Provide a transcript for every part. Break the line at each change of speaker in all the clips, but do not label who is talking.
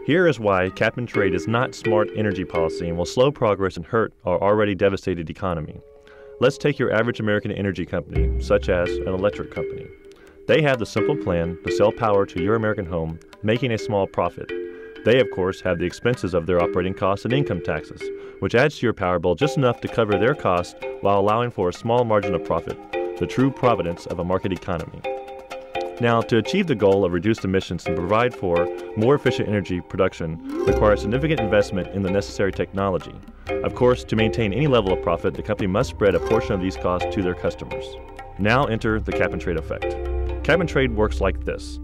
Here is why cap and trade is not smart energy policy and will slow progress and hurt our already devastated economy. Let's take your average American energy company, such as an electric company. They have the simple plan to sell power to your American home, making a small profit. They, of course, have the expenses of their operating costs and income taxes, which adds to your power bill just enough to cover their costs while allowing for a small margin of profit, the true providence of a market economy. Now, to achieve the goal of reduced emissions and provide for more efficient energy production requires significant investment in the necessary technology. Of course, to maintain any level of profit, the company must spread a portion of these costs to their customers. Now enter the cap and trade effect. Cap and trade works like this.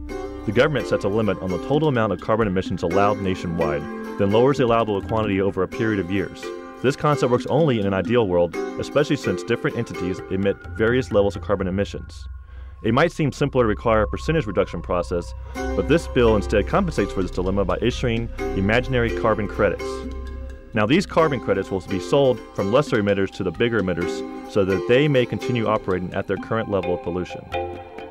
The government sets a limit on the total amount of carbon emissions allowed nationwide, then lowers the allowable quantity over a period of years. This concept works only in an ideal world, especially since different entities emit various levels of carbon emissions. It might seem simpler to require a percentage reduction process, but this bill instead compensates for this dilemma by issuing imaginary carbon credits. Now, these carbon credits will be sold from lesser emitters to the bigger emitters so that they may continue operating at their current level of pollution.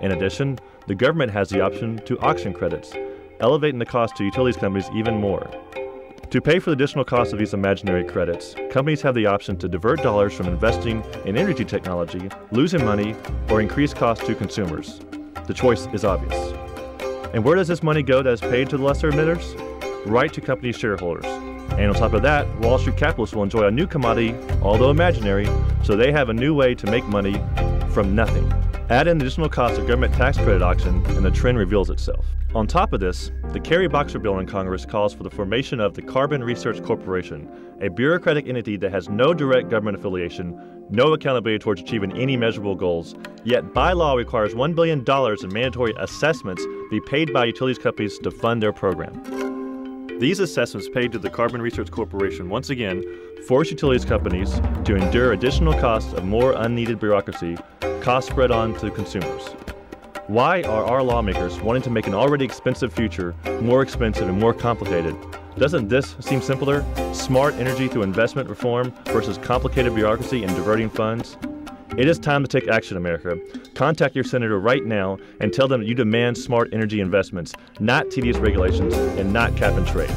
In addition, the government has the option to auction credits, elevating the cost to utilities companies even more. To pay for the additional cost of these imaginary credits, companies have the option to divert dollars from investing in energy technology, losing money, or increase costs to consumers. The choice is obvious. And where does this money go that is paid to the lesser emitters? Right to company shareholders. And on top of that, Wall Street capitalists will enjoy a new commodity, although imaginary, so they have a new way to make money from nothing. Add in the additional cost of government tax credit auction, and the trend reveals itself. On top of this, the Kerry-Boxer bill in Congress calls for the formation of the Carbon Research Corporation, a bureaucratic entity that has no direct government affiliation, no accountability towards achieving any measurable goals, yet by law requires $1 billion in mandatory assessments be paid by utilities companies to fund their program. These assessments paid to the Carbon Research Corporation once again force utilities companies to endure additional costs of more unneeded bureaucracy, costs spread on to consumers. Why are our lawmakers wanting to make an already expensive future more expensive and more complicated? Doesn't this seem simpler? Smart energy through investment reform versus complicated bureaucracy and diverting funds? It is time to take action, America. Contact your senator right now and tell them that you demand smart energy investments, not tedious regulations, and not cap and trade.